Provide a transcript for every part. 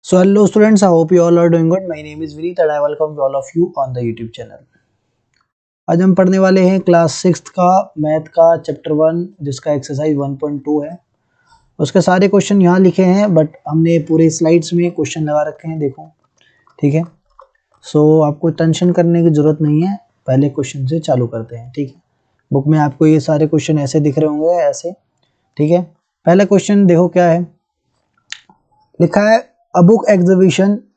So hello students, I hope you all are doing good. My name is Vineet and I welcome all of you on the YouTube channel. आज हम पढ़ने वाले हैं class 6th का math का chapter 1 जिसका exercise 1.2 है। उसके सारे क्वेश्चन यहाँ लिखे हैं बट हमने पूरे स्लाइड्स में क्वेश्चन लगा रखे हैं, देखो ठीक है। सो आपको टेंशन करने की ज़रूरत नहीं है, पहले क्वेश्चन से चालू करते हैं, ठीक है। बुक में आपको ये सारे क्वेश्चन ऐसे दिख रहे होंगे, ऐसे, ठीक है। पहला क्वेश्चन देखो क्या है, लिखा है A book exhibition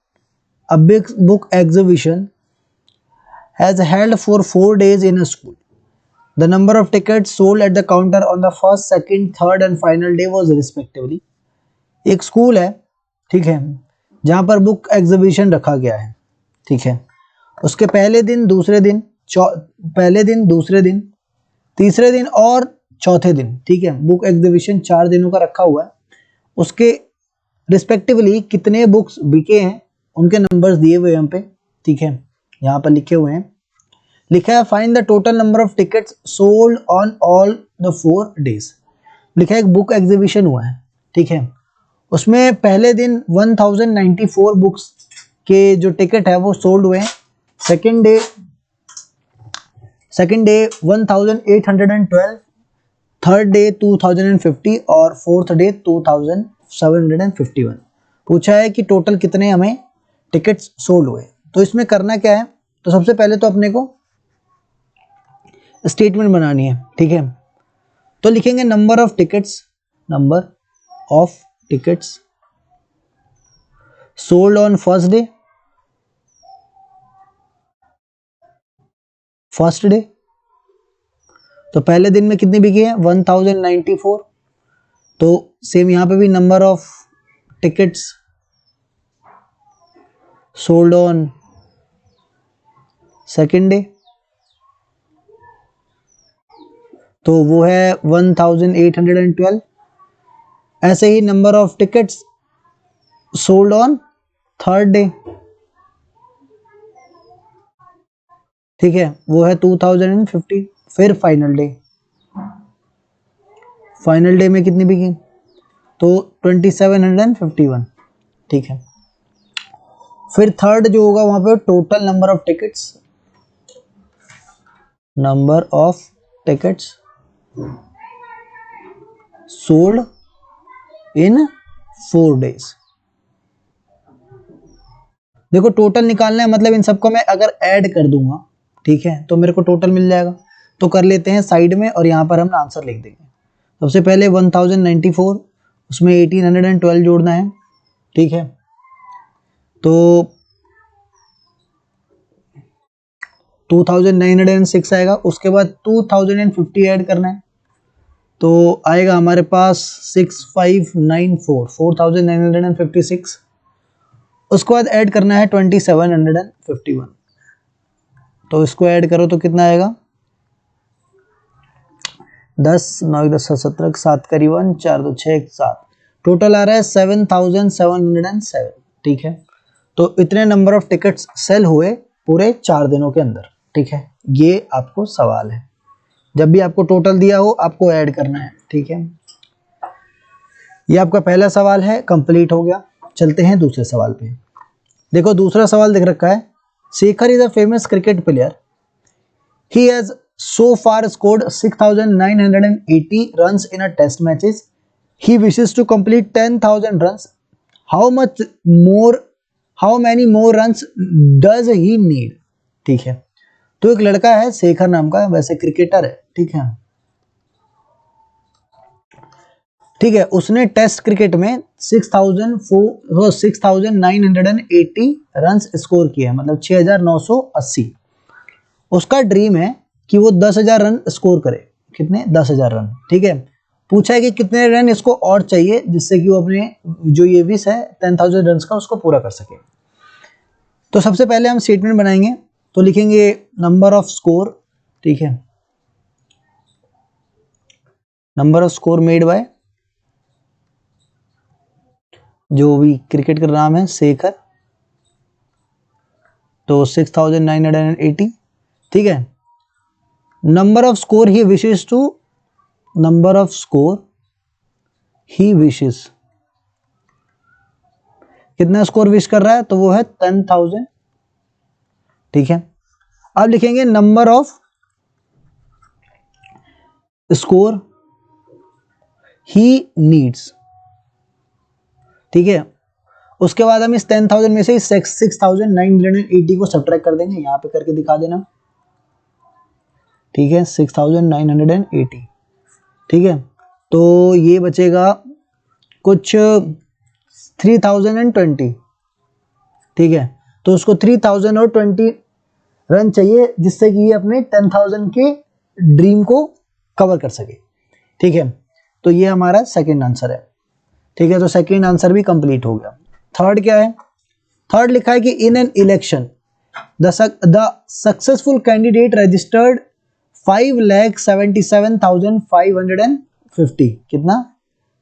has held for 4 days in a school. The number of tickets sold at the counter on the first, second, third and final day was respectively. एक स्कूल है, ठीक है, जहाँ पर बुक एग्जीबिशन रखा गया है, ठीक है। उसके पहले दिन, दूसरे दिन, तीसरे दिन और चौथे दिन, ठीक है। बुक एग्जीबिशन 4 दिनों का रखा हुआ है। उसके रिस्पेक्टिवली कितने बुक्स बिके हैं उनके नंबर्स दिए हुए हैं यहाँ पे, ठीक है, यहाँ पर लिखे हुए हैं। लिखा है find the total number of tickets sold on all the 4 days. लिखा है एक बुक एग्जीबिशन हुआ है, ठीक है। उसमें पहले दिन 1094 बुक्स के जो टिकट है वो सोल्ड हुए हैं। सेकेंड डे 1812, थर्ड डे 2050 और फोर्थ डे 2751। पूछा है कि टोटल कितने हमें टिकट्स सोल्ड हुए। तो इसमें करना क्या है, तो सबसे पहले तो अपने को स्टेटमेंट बनानी है, ठीक है। तो लिखेंगे number of tickets sold on first day. तो पहले दिन में कितनी बिकी है 1094। तो सेम यहाँ पे भी number of tickets sold on second day, तो वो है 1812। ऐसे ही number of tickets sold on third day, ठीक है, वो है 2050। फिर फाइनल डे में कितनी बिकी, तो 2751, ठीक है। फिर थर्ड जो होगा वहां पे total number of tickets sold in 4 days. देखो टोटल निकालना है, मतलब इन सबको मैं अगर ऐड कर दूंगा, ठीक है, तो मेरे को टोटल मिल जाएगा। तो कर लेते हैं साइड में और यहाँ पर हम आंसर लिख देंगे। सबसे पहले 1094, उसमें 1812 जोड़ना है, ठीक है। तो 2906 आएगा। उसके बाद 2050 ऐड करना है, तो आएगा हमारे पास 6594, 4956। उसके बाद ऐड करना है 2751। तो इसको ऐड करो तो कितना आएगा 10 9 10 17 7 करीबन 4 2 6 7, टोटल आ रहा है 7707, ठीक है। तो इतने नंबर ऑफ टिकट्स सेल हुए पूरे 4 दिनों के अंदर, ठीक है। ये आपको सवाल है, जब भी आपको टोटल दिया हो आपको ऐड करना है, ठीक है। ये आपका पहला सवाल है, कंप्लीट हो गया। चलते हैं दूसरे सवाल पे। देखो दूसरा सवाल दिख रखा है, Shekhar is a famous cricket player, he has so far scored 6980 runs in a test matches. He wishes to complete 10,000 runs. How many more runs does he need? ठीक है, तो एक लड़का है शेखर नाम का, वैसे क्रिकेटर है, ठीक है, ठीक है। उसने टेस्ट क्रिकेट में 6980 रन्स स्कोर किए, मतलब 6980। उसका ड्रीम है कि वो 10,000 रन स्कोर करे। कितने 10,000 रन, ठीक है। पूछा है कि कितने रन इसको और चाहिए जिससे कि वो अपने जो ये विश है 10,000 रन का उसको पूरा कर सके। तो सबसे पहले हम स्टेटमेंट बनाएंगे, तो लिखेंगे नंबर ऑफ स्कोर, ठीक है, number off score made by, जो भी क्रिकेट का नाम है शेखर, तो 6980, ठीक है। नंबर ऑफ स्कोर ही विशेस कितना स्कोर विश कर रहा है, तो वो है 10,000, ठीक है। अब लिखेंगे number off score he needs, ठीक है। उसके बाद हम इस 10,000 में से 6,980 को सब्ट्रैक्ट कर देंगे, यहां पे करके दिखा देना, ठीक है। 6,980, ठीक है। तो ये बचेगा कुछ 3,020, ठीक है। तो उसको 3,020 रन चाहिए जिससे कि ये अपने 10,000 के ड्रीम को कवर कर सके, ठीक है। तो ये हमारा सेकंड आंसर है, ठीक है। तो सेकंड आंसर भी कंप्लीट हो गया। थर्ड क्या है, थर्ड लिखा है कि in an election the successful candidate registered 5,77,550, कितना,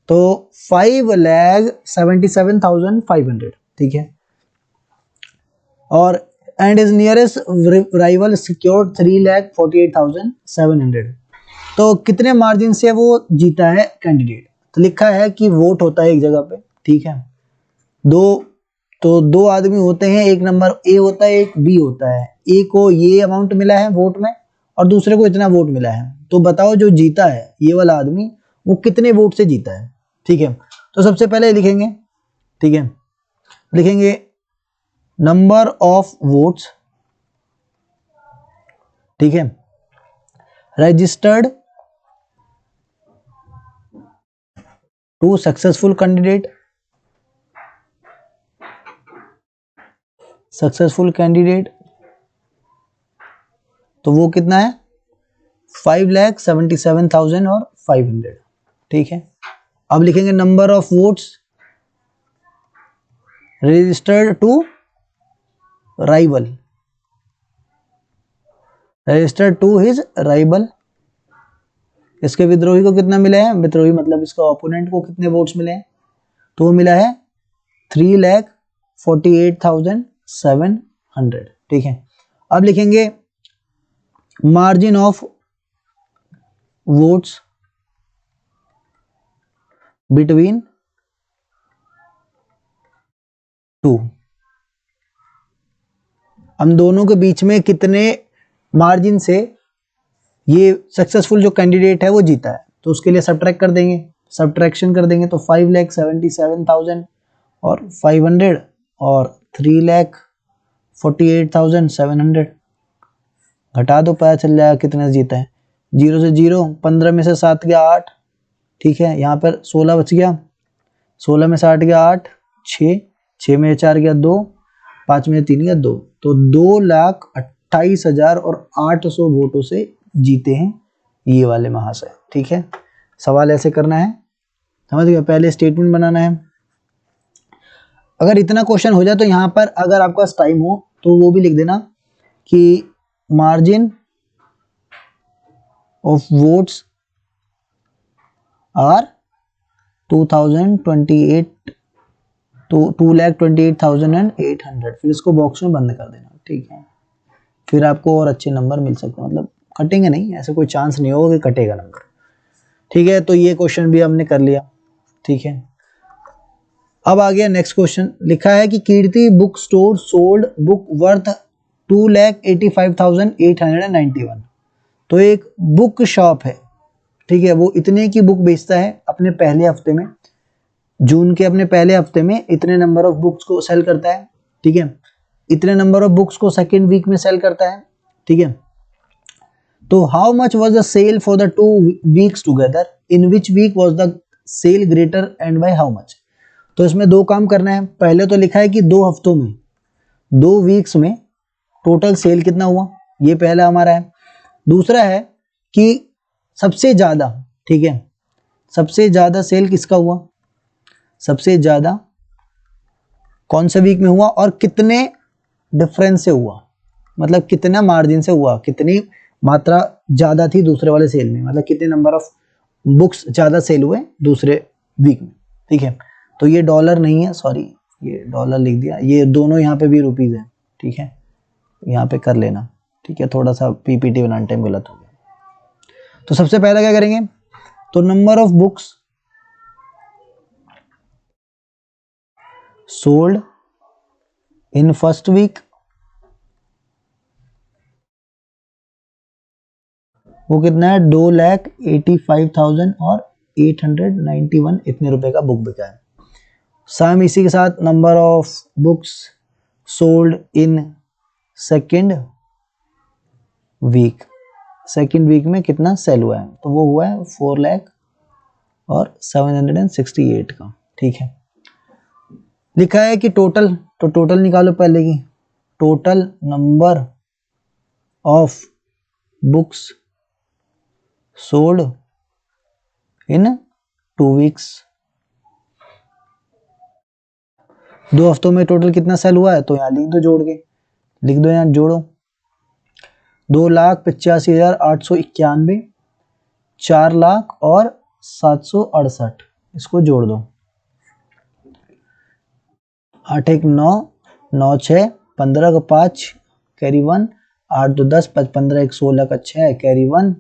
तो 5,77,500, ठीक है। और and is nearest rival secured 3,48,700, तो कितने मार्जिन से वो जीता है कैंडिडेट। तो लिखा है कि वोट होता है एक जगह पे, ठीक है। दो आदमी होते हैं, एक नंबर ए होता है, एक बी होता है। ए को ये अमाउंट मिला है वोट में और दूसरे को इतना वोट मिला है, तो बताओ जो जीता है ये वाला आदमी वो कितने वोट से जीता है, ठीक है। तो सबसे पहले लिखेंगे, ठीक है, लिखेंगे नंबर ऑफ वोट्स, ठीक है, रजिस्टर्ड टू सक्सेसफुल कैंडिडेट, तो वो कितना है 5,77,500, ठीक है। अब लिखेंगे number of votes registered to rival, his rival, इसके विद्रोही को कितना मिला है, विद्रोही मतलब इसका ओपोनेंट को कितने वोट्स मिले हैं, तो वो मिला है 3,48,700, ठीक है। अब लिखेंगे margin of votes between two, हम दोनों के बीच में कितने मार्जिन से ये सक्सेसफुल जो कैंडिडेट है वो जीता है, तो उसके लिए सब्ट्रैक्ट कर देंगे, सब्ट्रैक्शन कर देंगे, तो 5,77,000 और 500 और 3,48,700 घटा दो, पता चल जाएगा कितने से जीता है। 0 से 0, 15 में से 7 गया 8, ठीक है। यहाँ पर 16 बच गया, 16 में से 8 गया 8, 6 में 4 गया 2, 5 में 3 गया 2, तो 2,28,800 वोटों से जीते हैं ये वाले महाशय, ठीक है। सवाल ऐसे करना है, समझ गया, पहले स्टेटमेंट बनाना है। अगर इतना क्वेश्चन हो जाए तो यहाँ पर अगर आपके पास टाइम हो तो वो भी लिख देना कि मार्जिन ऑफ वोट्स आर 2,28,800, फिर इसको बॉक्स में बंद कर देना, ठीक है। फिर आपको और अच्छे नंबर मिल सकते हैं, मतलब कटेंगे नहीं, ऐसे कोई चांस नहीं होगा कि कटेगा नंबर, ठीक है। तो ये क्वेश्चन भी हमने कर लिया, ठीक है। अब आ गया नेक्स्ट क्वेश्चन, लिखा है कि Kirti book store sold book worth 2,85,891, तो एक बुक शॉप है, ठीक है, वो इतने की बुक बेचता है अपने पहले हफ्ते में, जून के अपने पहले हफ्ते में इतने नंबर ऑफ बुक्स को सेल करता है, ठीक है। इतने नंबर ऑफ बुक्स को सेकेंड वीक में सेल करता है, ठीक है। तो how much was the sale for the 2 weeks together, in which week was the sale greater and by how much. तो इसमें दो काम करना है, पहले तो लिखा है कि 2 हफ्तों में, 2 वीक्स में टोटल सेल कितना हुआ, ये पहला हमारा है। दूसरा है कि सबसे ज्यादा, ठीक है, सबसे ज्यादा सेल किसका हुआ, सबसे ज्यादा कौन से वीक में हुआ और कितने डिफरेंस से हुआ, मतलब कितना मार्जिन से हुआ, कितनी मात्रा ज्यादा थी दूसरे वाले सेल में, मतलब कितने नंबर ऑफ बुक्स ज्यादा सेल हुए दूसरे वीक में, ठीक है। तो ये डॉलर नहीं है, सॉरी ये डॉलर लिख दिया, ये दोनों यहाँ पे भी रुपीज है, ठीक है, यहाँ पे कर लेना, ठीक है। थोड़ा सा पीपीटी बनाने टाइम गलत हो गया। तो सबसे पहला क्या करेंगे, तो number of books sold in first week वो कितना है, 2,85,000 और 891 इतने रुपए का बुक बिका है। सेम इसी के साथ number of books sold in second week, second week में कितना सेल हुआ है, तो वो हुआ है 4,07,68 का। ठीक है, लिखा है कि टोटल, तो टोटल निकालो पहले की, total number of books sold in 2 weeks, 2 हफ्तों में टोटल कितना सेल हुआ है, तो यहाँ लिख दो जोड़ के, लिख दो यहाँ जोड़ो, 2,85,891, 4,00,000 और 768, इसको जोड़ दो, 8 1 9, 9 6, 15 का 5 कैरी 1, 8 2 10, 15 1 16 का 6 कैरी 1,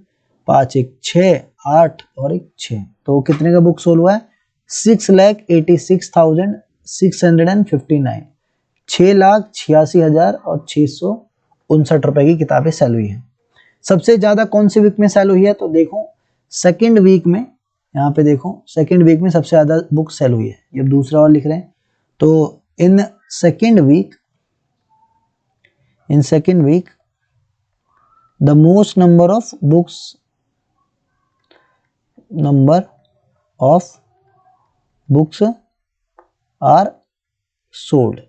5 1 6, 8 और 1 6, तो कितने का बुक सोल हुआ है, 6,86,659, 6,86,000 और 659 रुपए की किताबें सेल हुई है। सबसे ज्यादा कौन सी वीक में सेल हुई है, तो देखो सेकंड वीक में, यहाँ पे देखो सेकंड वीक में सबसे ज्यादा बुक सेल हुई है। ये दूसरा और लिख रहे हैं, तो in second week the most number of books are sold.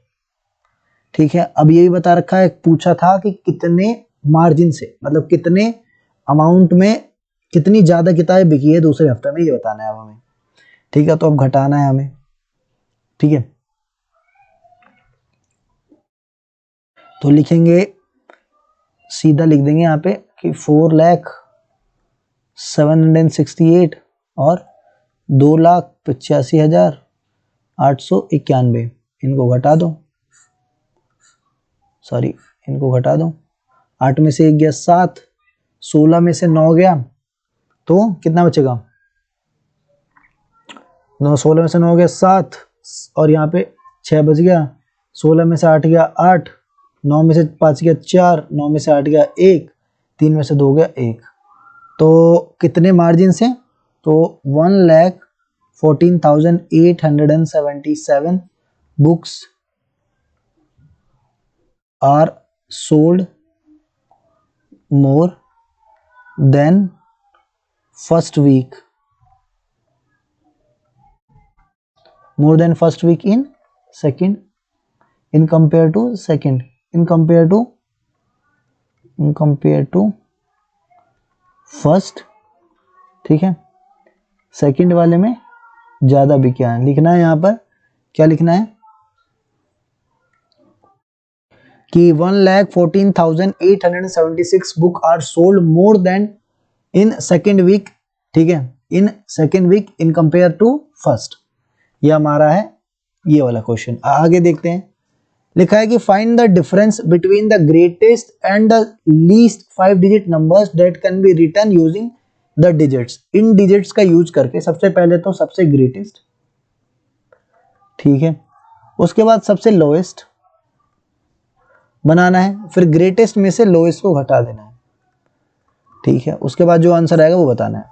ठीक है, अब ये भी बता रखा है, पूछा था कि कितने मार्जिन से, मतलब कितने अमाउंट में कितनी ज्यादा किताबें बिकी है दूसरे हफ्ते में, ये बताना है अब हमें। ठीक है, तो अब घटाना है हमें। ठीक है, तो लिखेंगे, सीधा लिख देंगे यहाँ पे कि 4,07,68 और 2,85,891, इनको घटा दो, सॉरी इनको घटा दो, 8 में से 1 गया 7, 16 में से 9 गया, तो कितना बचेगा, 9, 16 में से 9 गया 7, और यहाँ पे 6 बच गया, 16 में से 8 गया 8, 9 में से 5 गया 4, 9 में से 8 गया 1, 3 में से 2 गया 1, तो कितने मार्जिन से, तो 1,14,877 books are sold more than first week, more than first week in second, in compare to second, in compare to first। ठीक है, सेकंड वाले में ज्यादा बिका है, लिखना है यहाँ पर, क्या लिखना है कि 1,14,876 book are sold more than in second week. ठीक है, in second week in compare to first, ये हमारा है ये वाला क्वेश्चन। आगे देखते हैं, लिखा है कि find the difference between the greatest and the least 5 digit numbers that can be written using the digits. इन डिजिट्स का यूज करके सबसे पहले तो सबसे ग्रेटेस्ट, ठीक है, उसके बाद सबसे लोएस्ट बनाना है, फिर ग्रेटेस्ट में से लोएस्ट को घटा देना है। ठीक है, उसके बाद जो आंसर आएगा वो बताना है।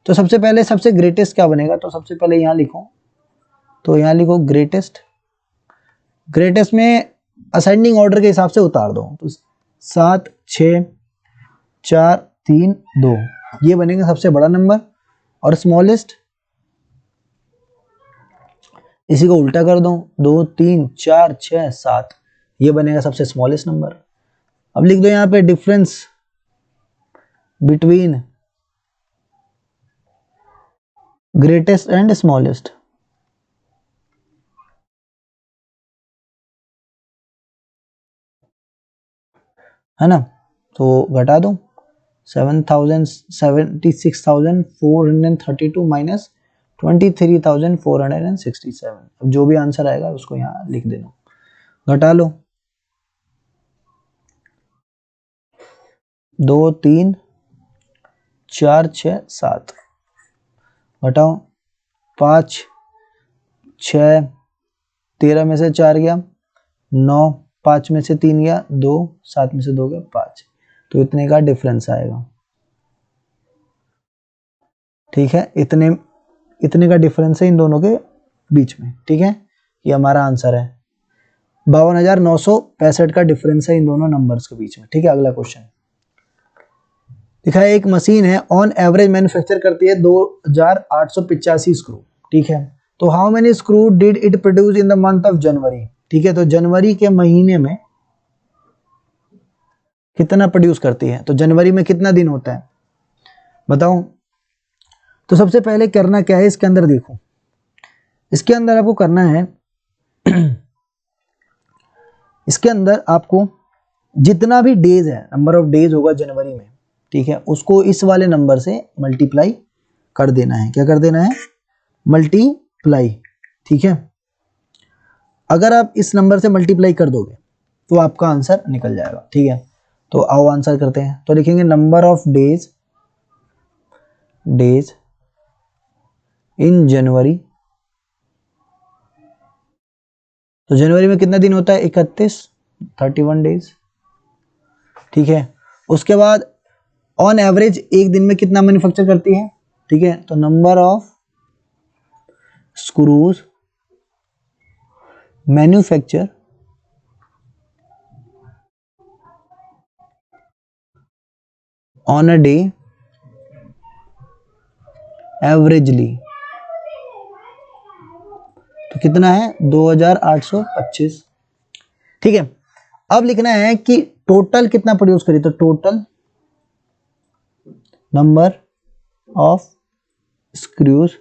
तो सबसे पहले सबसे ग्रेटेस्ट क्या बनेगा, तो सबसे पहले यहां लिखो, तो यहां लिखो ग्रेटेस्ट, ग्रेटेस्ट में असेंडिंग ऑर्डर के हिसाब से उतार दो, तो 7 6 4 3 2 ये बनेगा सबसे बड़ा नंबर, और स्मॉलेस्ट इसी को उल्टा कर दो, 2 3 4 6 7 ये बनेगा सबसे स्मॉलेस्ट नंबर। अब लिख दो यहां पे difference between greatest and smallest, है ना, तो घटा दो 76,432 माइनस 23,467, अब जो भी आंसर आएगा उसको यहाँ लिख देना, घटा लो, 2 3 4 6 7 घटाओ, 5 6 13 में से 4 गया 9, 5 में से 3 गया 2, 7 में से 2 गया 5, तो इतने का डिफरेंस आएगा। ठीक है, इतने का डिफरेंस है इन दोनों के बीच में। ठीक है, ये हमारा आंसर है। 52,965 का डिफरेंस है इन दोनों नंबर्स के बीच में। ठीक है, अगला क्वेश्चन दिखा है, एक मशीन है ऑन एवरेज मैन्युफैक्चर करती है 2885 स्क्रू। ठीक है, तो how many screw did it produce in the month of जनवरी। ठीक है, तो जनवरी के महीने में कितना प्रोड्यूस करती है, तो जनवरी में कितना दिन होता है बताओ। तो सबसे पहले करना क्या है, इसके अंदर देखो, इसके अंदर आपको करना है इसके अंदर आपको जितना भी डेज है, नंबर ऑफ डेज होगा जनवरी में, ठीक है, उसको इस वाले नंबर से मल्टीप्लाई कर देना है। क्या कर देना है, मल्टीप्लाई। ठीक है, अगर आप इस नंबर से मल्टीप्लाई कर दोगे तो आपका आंसर निकल जाएगा। ठीक है, तो आओ आंसर करते हैं। तो लिखेंगे नंबर ऑफ डेज इन जनवरी। तो जनवरी में कितना दिन होता है, 31 डेज। ठीक है, उसके बाद ऑन एवरेज एक दिन में कितना मैन्युफैक्चर करती है। ठीक है, तो number of screws manufacture on a day averagely, तो कितना है 2825। ठीक है, अब लिखना है कि टोटल कितना प्रोड्यूस करी, तो total number of screws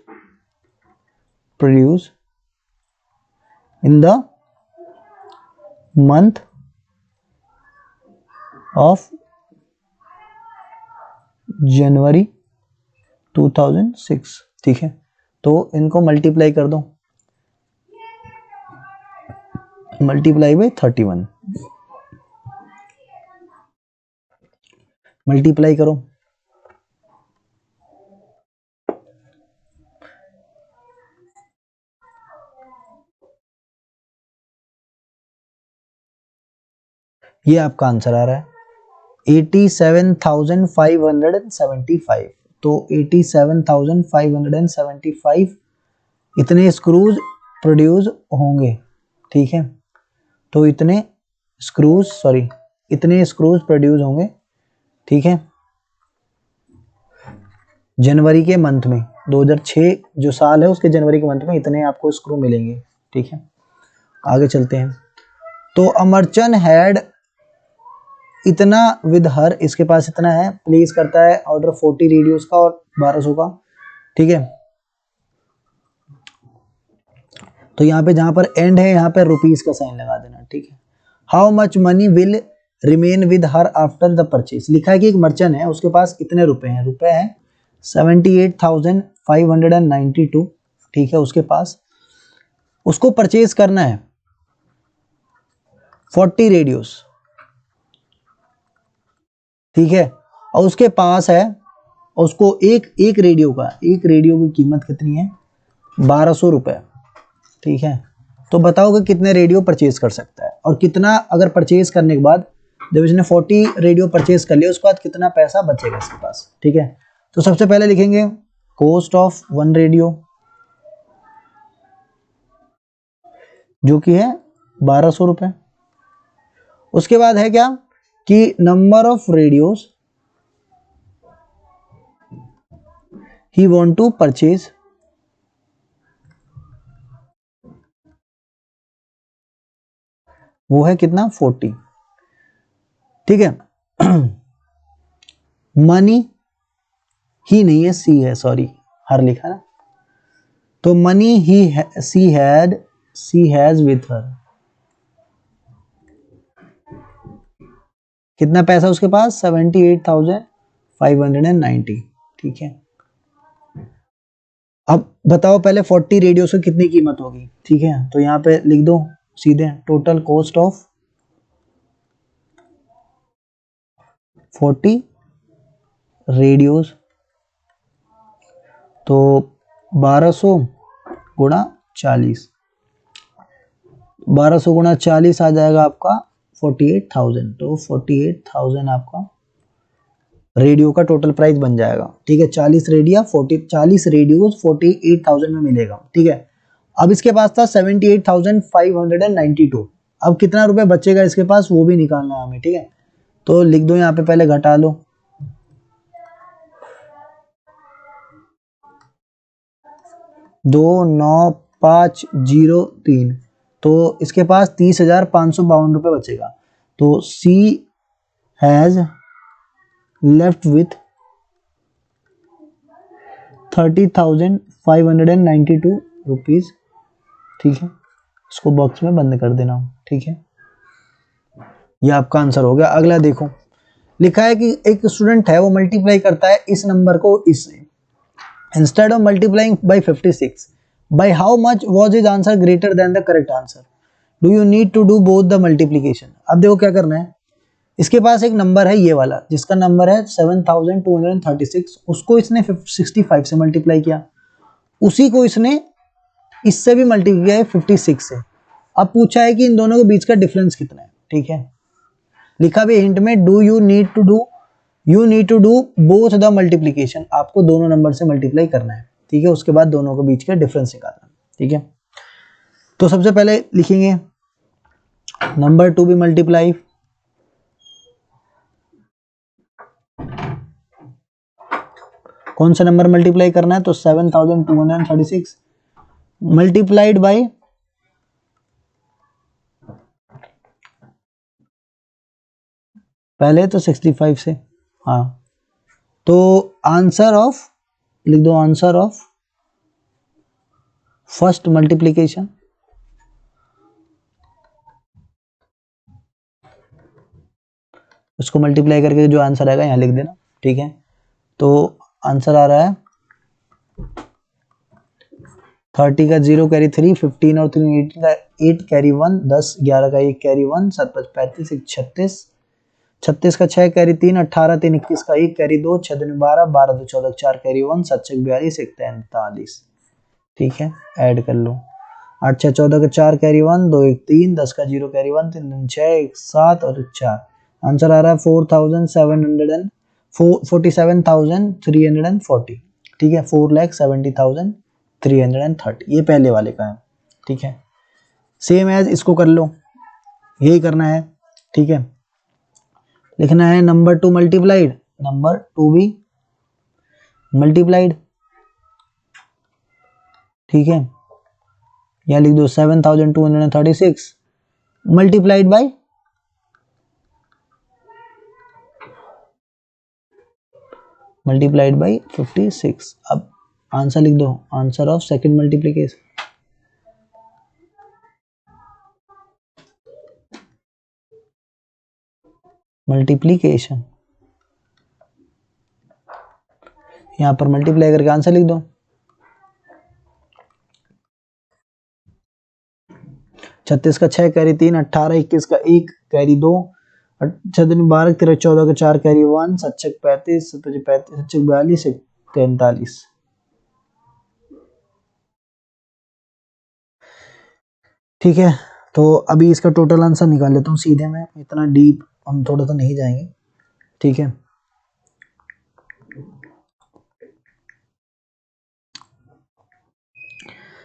produce in the month of January 2006। ठीक है, तो इनको मल्टीप्लाई कर दो, मल्टीप्लाई बाय 31, मल्टीप्लाई करो। ये आपका आंसर आ रहा है 87,575। तो 87,575 इतने स्क्रूज प्रोड्यूस होंगे। ठीक है, तो इतने स्क्रूज प्रोड्यूस होंगे। ठीक है, जनवरी के मंथ में, 2006 जो साल है उसके जनवरी के मंथ में इतने आपको स्क्रू मिलेंगे। ठीक है, आगे चलते हैं। तो अमरचंद हैड इतना विद हर, इसके पास इतना है, प्लेस करता है ऑर्डर 40 रेडियोस का और 1200 का। ठीक है, तो यहाँ पे जहां पर एंड है यहाँ पे रुपीस का साइन लगा देना। ठीक है, how much money will remain with her after the purchase. लिखा है कि एक मर्चेंट है, उसके पास इतने रुपए हैं, 78,592। ठीक है, उसके पास, उसको परचेज करना है 40 रेडियोस। ठीक है, और उसके पास है, उसको एक रेडियो की कीमत कितनी है, 1200 रुपए। ठीक है, तो बताओ कि कितने रेडियो परचेज कर सकता है, और कितना अगर परचेज करने के बाद, जब इसने 40 रेडियो परचेज कर लिया उसके बाद कितना पैसा बचेगा इसके पास। ठीक है, तो सबसे पहले लिखेंगे कॉस्ट ऑफ 1 रेडियो जो कि है 1200 रुपए। उसके बाद है क्या कि number of radios he want to purchase, वो है कितना 40। ठीक है, मनी ही नहीं है, सी है, सॉरी हर लिखा ना, तो money he see has with her, कितना पैसा उसके पास 78,590। ठीक है, अब बताओ पहले 40 रेडियो से कितनी कीमत होगी। ठीक है, तो यहां पे लिख दो सीधे टोटल कॉस्ट ऑफ 40 रेडियोस, तो 1200 गुणा 40, 1200 गुणा 40 आ जाएगा आपका 48,000, तो 48,000 आपका रेडियो का टोटल प्राइस बन जाएगा। ठीक है, 40 रेडियोस 48,000 में मिलेगा। ठीक है, अब इसके पास था 78,592। अब कितना रुपए बचेगा इसके पास वो भी निकालना है हमें। ठीक है, तो लिख दो यहाँ पे, पहले घटा लो, 29503, तो इसके पास 30,552 रुपए बचेगा। तो सी हैज लेफ्ट विथ 30,592 रुपीज। ठीक है, इसको बॉक्स में बंद कर देना। ठीक है, ये आपका आंसर हो गया। अगला देखो, लिखा है कि एक स्टूडेंट है, वो मल्टीप्लाई करता है इस नंबर को इससे। Instead of multiplying by 56, by how much was his answer greater than the correct answer? Do you need to do both the multiplication? अब देखो क्या करना है, इसके पास एक नंबर है ये वाला, जिसका नंबर है 7236, उसको इसने 65 से मल्टीप्लाई किया, उसी को इसने इससे भी मल्टीप्लाई किया है 56 से। अब पूछा है कि इन दोनों के बीच का डिफरेंस कितना है। ठीक है, लिखा भी हिंट में, you need to do both the multiplication, आपको दोनों नंबर से मल्टीप्लाई करना है। ठीक है, उसके बाद दोनों के बीच का डिफरेंस निकालना। ठीक है, तो सबसे पहले लिखेंगे नंबर 2 भी मल्टीप्लाई, कौन सा नंबर मल्टीप्लाई करना है, तो 7236 मल्टीप्लाइड बाय पहले तो 65 से। हाँ, तो आंसर ऑफ लिख दो, आंसर ऑफ फर्स्ट मल्टीप्लिकेशन, उसको मल्टीप्लाई करके जो आंसर आएगा यहाँ लिख देना। ठीक है, तो आंसर आ रहा है 30 का 0 कैरी 3, 15 और 3 18 का 8 कैरी 1, 10 11 का 1 कैरी 1, 7 5 35 1 36, 36 का 6 कैरी 3, 18 3 21 का 1 कैरी 2, 6 2 12, 12 2 14 4 कैरी 1, 7 6 42 1 43। ठीक है, ऐड कर लो, 8 6 14 का 4 कैरी 1, 2 1 3, 10 का 0 कैरी 1, 3 3 6 1 7 और 4। आंसर आ रहा है 47,340। ठीक है, 4,70,330, ये पहले वाले का है। ठीक है, सेम एज इसको कर लो, यही करना है। ठीक है, लिखना है नंबर 2 मल्टीप्लाइड, नंबर 2 भी मल्टीप्लाइड। ठीक है, यह लिख दो 7236 मल्टीप्लाइड बाय मल्टीप्लाइड बाई 56। अब आंसर लिख दो, आंसर ऑफ सेकंड मल्टीप्लिकेशन, यहां पर मल्टीप्लाई करके आंसर लिख दो। 36 का 6 कैरी 3, 18 21 का 1 कैरी 2, 6 2 12 13 14 का 4 कैरी 1, 7 6 35 7 5 35 7 6 42 43। ठीक है, तो अभी इसका टोटल आंसर निकाल लेता हूँ सीधे मैं, इतना डीप हम थोड़ा तो नहीं जाएंगे। ठीक है,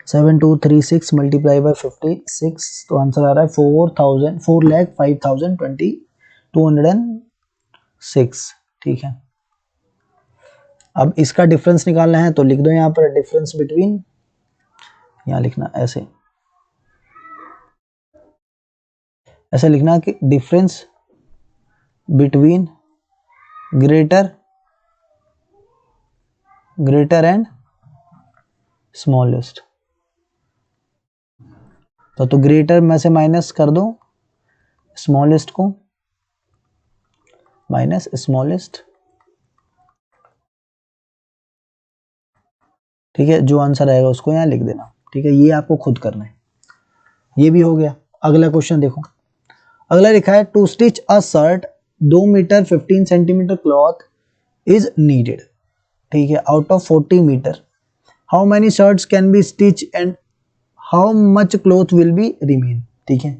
seven two three six multiply by 56, तो आंसर आ रहा है 4,05,206। ठीक है, अब इसका डिफरेंस निकालना है, तो लिख दो यहाँ पर डिफरेंस बिटवीन, यहाँ लिखना ऐसे लिखना कि difference between greater and smallest. तो ग्रेटर में से माइनस कर दो स्मॉलेस्ट को, माइनस स्मॉलेस्ट। ठीक है, जो आंसर आएगा उसको यहाँ लिख देना। ठीक है, ये आपको खुद करना है। ये भी हो गया। अगला क्वेश्चन देखो, अगला लिखा है to stitch a shirt 2 metre 15 centimetre cloth is needed. ठीक है, out of 40 metre how many shirts can be stitch and how much cloth will be remain. ठीक है,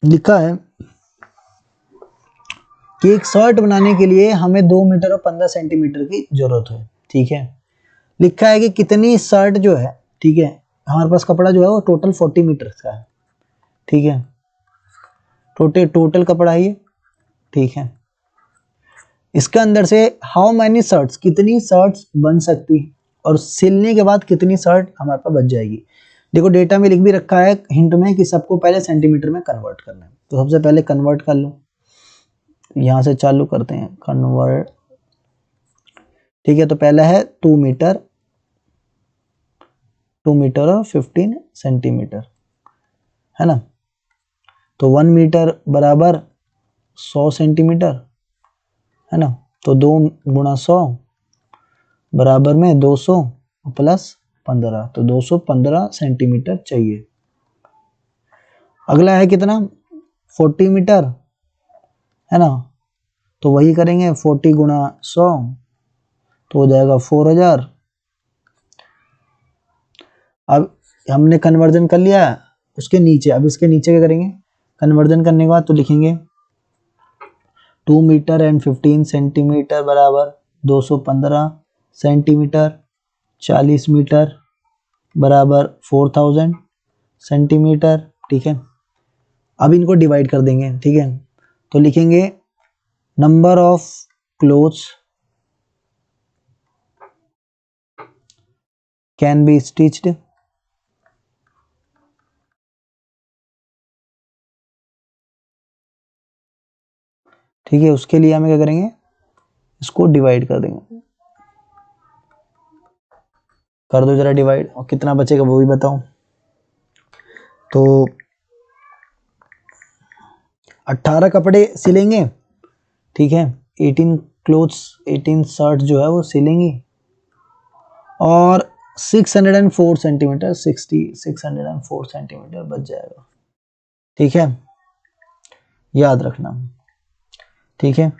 लिखा है कि एक शर्ट बनाने के लिए हमें 2 मीटर और 15 सेंटीमीटर की जरूरत है, ठीक है। लिखा है कि कितनी शर्ट जो है, ठीक है, हमारे पास कपड़ा जो है वो टोटल 40 मीटर का है, ठीक है, टोटल कपड़ा है ये, ठीक है। इसके अंदर से हाउ मैनी शर्ट्स, कितनी शर्ट्स बन सकती है, और सिलने के बाद कितनी शर्ट हमारे पास बच जाएगी। देखो डेटा में लिख भी रखा है हिंट में कि सबको पहले सेंटीमीटर में कन्वर्ट करना है, तो सबसे पहले कन्वर्ट कर लो, यहां से चालू करते हैं कन्वर्ट, ठीक है। तो पहला है 2 मीटर और 15 सेंटीमीटर, है ना। तो 1 मीटर बराबर 100 सेंटीमीटर, है ना। तो 2 गुणा 100 बराबर में 200 प्लस 15, तो 215 सेंटीमीटर चाहिए। अगला है कितना, 40 मीटर, है ना। तो वही करेंगे 40 गुणा 100, तो हो जाएगा 4000। अब हमने कन्वर्जन कर लिया उसके नीचे, अब इसके नीचे क्या करेंगे, कन्वर्जन करने के बाद तो लिखेंगे 2 मीटर एंड 15 सेंटीमीटर बराबर 215 सेंटीमीटर, 40 मीटर बराबर 4000 सेंटीमीटर, ठीक है। अब इनको डिवाइड कर देंगे, ठीक है। तो लिखेंगे number of clothes can be stitched, ठीक है। उसके लिए हमें क्या करेंगे, इसको डिवाइड कर देंगे, कर दो जरा डिवाइड, और कितना बचेगा वो भी बताओ। तो 18 कपड़े सिलेंगे, ठीक है, 18 क्लोथ्स, 18 शर्ट जो है वो सिलेंगी, और 604 सेंटीमीटर 604 सेंटीमीटर बच जाएगा, ठीक है, याद रखना, ठीक है।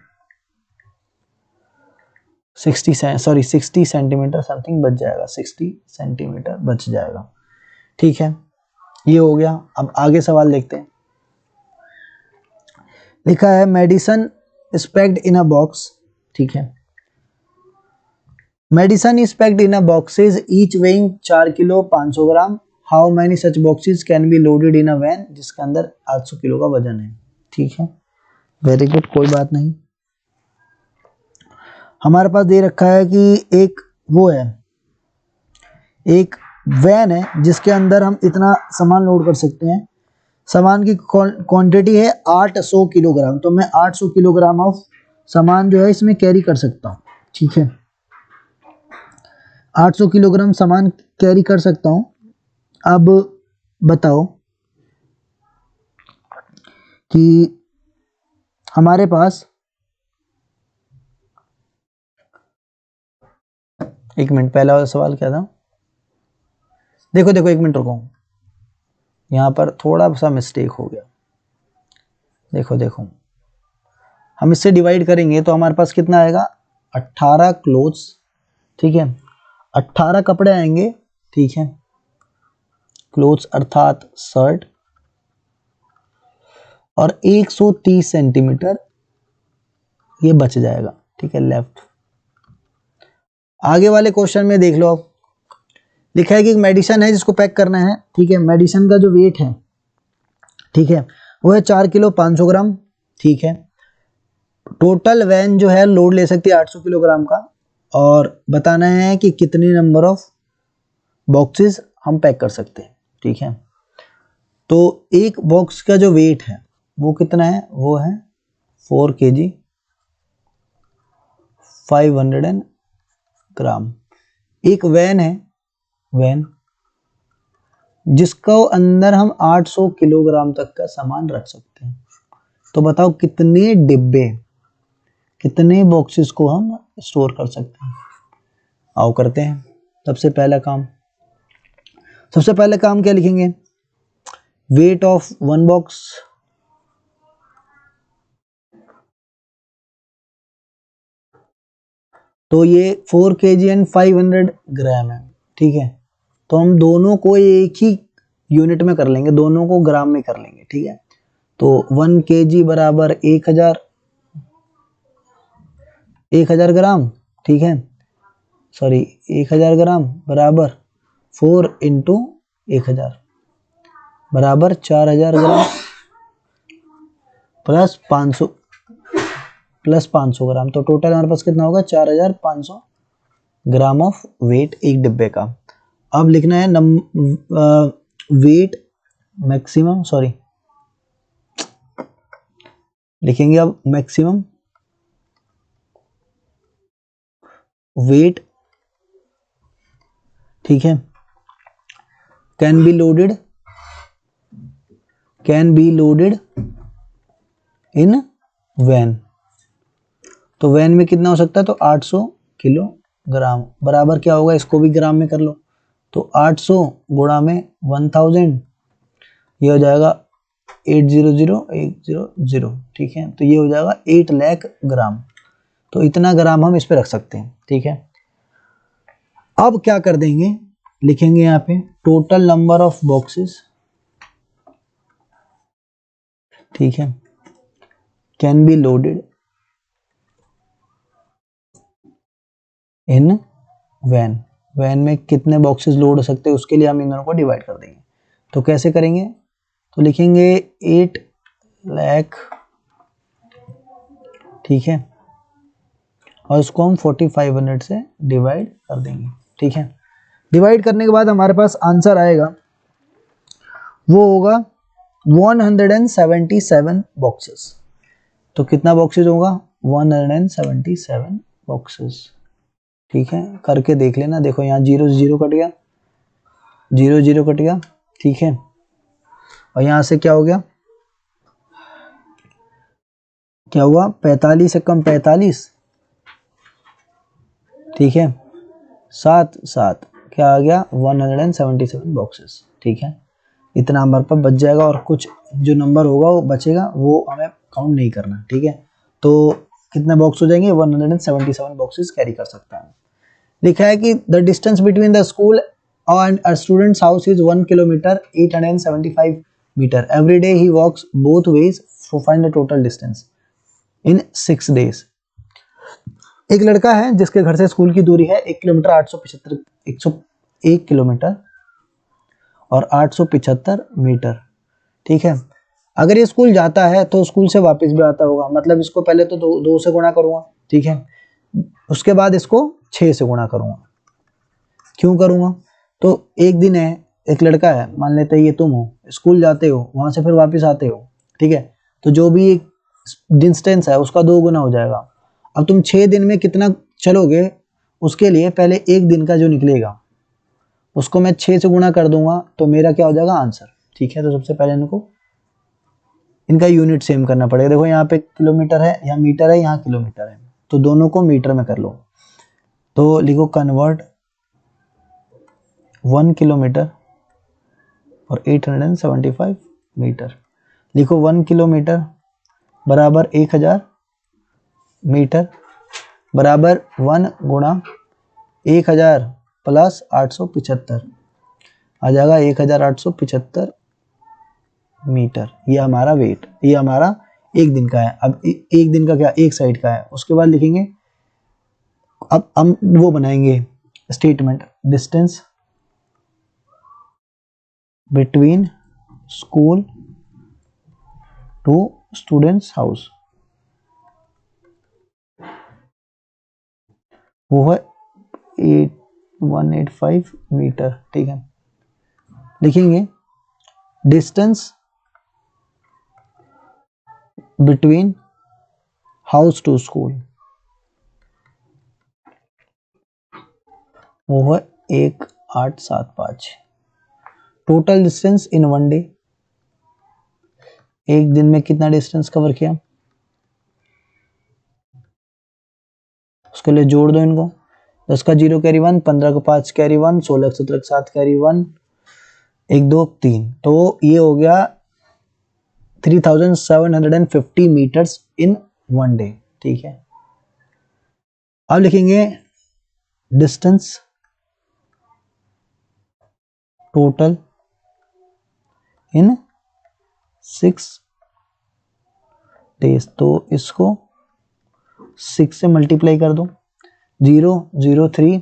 60 सेंटीमीटर समथिंग बच जाएगा, 60 सेंटीमीटर बच जाएगा, ठीक है। ये हो गया। अब आगे सवाल देखते हैं। लिखा है medicine is packed in a box, ठीक है। Medicine is packed in a boxes each weighing 4 kilo 500 gram, how many such boxes can be loaded in a van, जिसके अंदर 800 किलो का वजन है, ठीक है। वेरी गुड, कोई बात नहीं। हमारे पास दे रखा है कि एक वो है, एक वैन है जिसके अंदर हम इतना सामान लोड कर सकते हैं। सामान की क्वांटिटी है 800 किलोग्राम, तो मैं 800 किलोग्राम ऑफ सामान जो है इसमें कैरी कर सकता हूँ, ठीक है। 800 किलोग्राम सामान कैरी कर सकता हूँ। अब बताओ कि हमारे पास, एक मिनट, पहला वाला सवाल क्या था, देखो देखो, एक मिनट रुको, यहाँ पर थोड़ा सा मिस्टेक हो गया। देखो देखो, हम इससे डिवाइड करेंगे तो हमारे पास कितना आएगा, 18 क्लोथ्स, ठीक है, 18 कपड़े आएंगे, ठीक है, क्लोथ्स अर्थात शर्ट, और 130 सेंटीमीटर ये बच जाएगा, ठीक है, लेफ्ट। आगे वाले क्वेश्चन में देख लो, अब लिखा है कि एक मेडिसिन है जिसको पैक करना है, ठीक है। मेडिसिन का जो वेट है, ठीक है, वो है 4 किलो 500 ग्राम, ठीक है। टोटल वैन जो है लोड ले सकती है 800 किलोग्राम का, और बताना है कि कितने नंबर ऑफ बॉक्सेस हम पैक कर सकते हैं, ठीक है। तो एक बॉक्स का जो वेट है वो कितना है, वो है 4 kg 500 ग्राम। एक वैन है, वैन जिसको अंदर हम 800 किलोग्राम तक का सामान रख सकते हैं। तो बताओ कितने डिब्बे, कितने बॉक्सेस को हम स्टोर कर सकते हैं। आओ करते हैं सबसे पहला काम क्या लिखेंगे, वेट ऑफ वन बॉक्स, तो ये 4 kg एंड 500 ग्राम है, ठीक है। तो हम दोनों को एक ही यूनिट में कर लेंगे, दोनों को ग्राम में कर लेंगे, ठीक है। तो 1 kg बराबर 1000 ग्राम, ठीक है, सॉरी 1000 ग्राम बराबर 4 इंटू 1000 बराबर 4000 ग्राम प्लस 500 ग्राम। तो टोटल हमारे पास कितना होगा, 4500 ग्राम ऑफ वेट एक डिब्बे का। अब लिखना है वेट मैक्सिमम, सॉरी लिखेंगे अब मैक्सिमम वेट, ठीक है, can be loaded in van. तो वैन में कितना हो सकता है, तो 800 किलोग्राम बराबर क्या होगा, इसको भी ग्राम में कर लो, तो 800 गुणा में 1000, ये हो जाएगा 800100, ठीक है, तो ये हो जाएगा 8 लाख ग्राम। तो इतना ग्राम हम इस पे रख सकते हैं, ठीक है। अब क्या कर देंगे, लिखेंगे यहाँ पे टोटल नंबर ऑफ बॉक्सेस, ठीक है, can be loaded in van. Van में कितने बॉक्सेस लोड हो सकते हैं, उसके लिए हम इन दोनों को डिवाइड कर देंगे। तो कैसे करेंगे, तो लिखेंगे 8 लाख, ठीक है, और इसको हम 4500 से डिवाइड कर देंगे, ठीक है। डिवाइड करने के बाद हमारे पास आंसर आएगा, वो होगा 177 बॉक्सेस। तो कितना बॉक्सेस होगा, 177 बॉक्सेस, ठीक है, करके देख लेना। देखो यहाँ 0 0 कट गया, 0 0 कट गया, ठीक है, और यहाँ से क्या हो गया, क्या हुआ, 45 से कम 45, ठीक है, 7 7 क्या आ गया, 177 बॉक्सेस, ठीक है। इतना हमारे पास बच जाएगा, और कुछ जो नंबर होगा वो बचेगा, वो हमें काउंट नहीं करना, ठीक है। तो कितने बॉक्स हो जाएंगे, 177 बॉक्सेस कैरी कर सकता है। लिखा है कि the distance between the school and a students house is 1 kilometre 875 metre. Every day he walks both ways, find the total distance in 6 days। एक लड़का है जिसके घर से स्कूल की दूरी है 1 किलोमीटर 101 किलोमीटर और 875 मीटर, ठीक है। अगर ये स्कूल जाता है तो स्कूल से वापस भी आता होगा, मतलब इसको पहले तो 2 से गुणा करूंगा, ठीक है, उसके बाद इसको 6 से गुणा करूंगा। क्यों करूंगा, तो एक दिन है, एक लड़का है, मान लेते हैं ये तुम हो, स्कूल जाते हो, वहां से फिर वापस आते हो, ठीक है, तो जो भी एक डिस्टेंस है उसका 2 गुना हो जाएगा। अब तुम 6 दिन में कितना चलोगे, उसके लिए पहले एक दिन का जो निकलेगा उसको मैं 6 से गुणा कर दूंगा, तो मेरा क्या हो जाएगा आंसर, ठीक है। तो सबसे पहले इनका यूनिट सेम करना पड़ेगा। देखो यहाँ पे किलोमीटर है, यहाँ मीटर है, यहाँ किलोमीटर है, तो दोनों को मीटर में कर लो। तो लिखो कन्वर्ट 1 किलोमीटर और 875 मीटर। लिखो 1 किलोमीटर बराबर 1000 मीटर बराबर 1 गुणा 1000 प्लस 875 आ जाएगा 1875 मीटर। ये हमारा वेट, ये हमारा एक दिन का है। अब एक दिन का क्या, एक साइड का है। उसके बाद लिखेंगे, अब हम वो बनाएंगे statement, distance between school to students house, वो है 185 मीटर, ठीक है। लिखेंगे distance between house to school, वो है 1875। टोटल डिस्टेंस इन 1 डे, एक दिन में कितना डिस्टेंस कवर किया, उसके लिए जोड़ दो इनको। 10 का 0 कैरी 1, 15 का 5 कैरी 1, 16 17 का 7 कैरी 1, 1 2 3, तो ये हो गया 3750 मीटर्स इन 1 डे, ठीक है। अब लिखेंगे डिस्टेंस टोटल इन 6 डेज, तो इसको 6 से मल्टीप्लाई कर दो, 003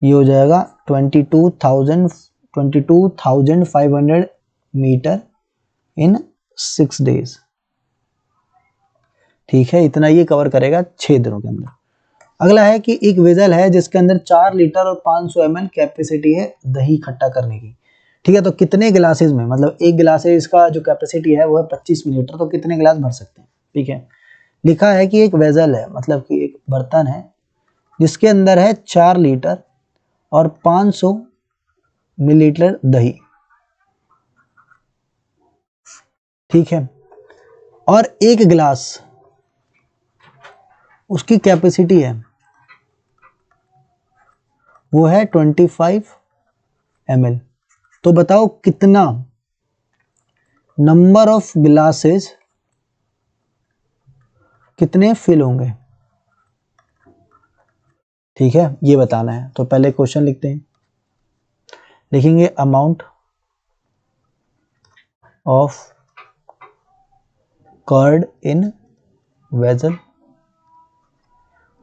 ये हो जाएगा 22,500 मीटर इन 6 डेज। ठीक है, इतना ये कवर करेगा 6 दिनों के अंदर। अगला है कि एक वेजल है जिसके अंदर 4 लीटर और 500 ml कैपेसिटी है दही इकट्ठा करने की। ठीक है, तो कितने गिलासेस में, मतलब एक गिलासेस का जो कैपेसिटी है वो है 25 मिलीलीटर, तो कितने गिलास भर सकते हैं। ठीक है, लिखा है कि एक वेजल है, मतलब कि एक बर्तन है जिसके अंदर है 4 लीटर और 500 मिलीलीटर दही। ठीक है, और एक गिलास उसकी कैपेसिटी है वो है 25 ml। तो बताओ कितना नंबर ऑफ गिलासेस कितने फिल होंगे। ठीक है, ये बताना है। तो पहले क्वेश्चन लिखते हैं, लिखेंगे amount of curd in vessel,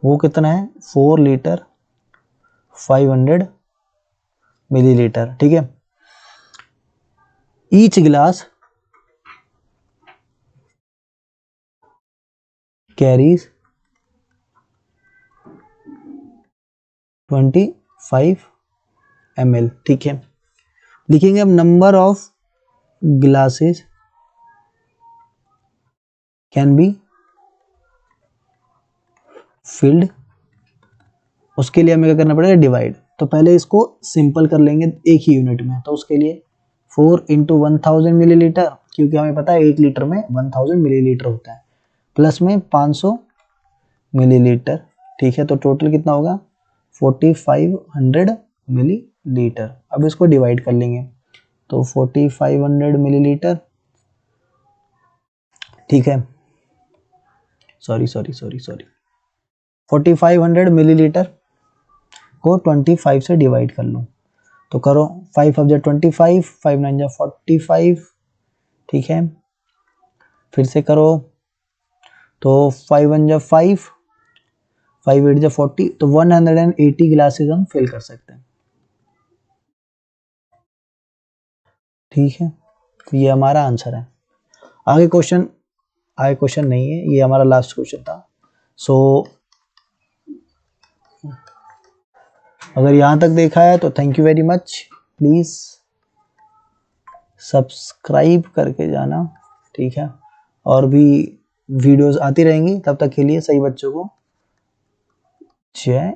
वो कितना है 4 लीटर 500 मिलीलीटर। ठीक है, ईच गिलास कैरीज 25 ml। ठीक है, लिखेंगे अब number of glasses can be filled, उसके लिए हमें क्या करना पड़ेगा डिवाइड। तो पहले इसको सिंपल कर लेंगे एक ही यूनिट में, तो उसके लिए 4 इंटू 1000 मिलीलीटर, क्योंकि हमें पता है 1 लीटर में 1000 मिलीलीटर होता है, प्लस में 500 मिलीलीटर। ठीक है, तो टोटल कितना होगा 4500 मिलीलीटर। अब इसको डिवाइड कर लेंगे, तो 4500 मिलीलीटर, ठीक है, सॉरी 4500 मिलीलीटर को 25 से डिवाइड कर लो, तो करो 5 ऑफ 25, 5 9 45। ठीक है, फिर से करो, तो 5 1 5, 5 8 40, तो 180 ग्लासेस हम फिल कर सकते हैं। ठीक है, तो ये हमारा आंसर है। आगे क्वेश्चन नहीं है, ये हमारा लास्ट क्वेश्चन था। सो अगर यहाँ तक देखा है तो thank you very much, please subscribe करके जाना। ठीक है, और भी वीडियोस आती रहेंगी, तब तक के लिए सही बच्चों को जय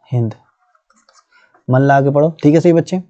हिंद। मन लगा के पढ़ो। ठीक है सही बच्चे।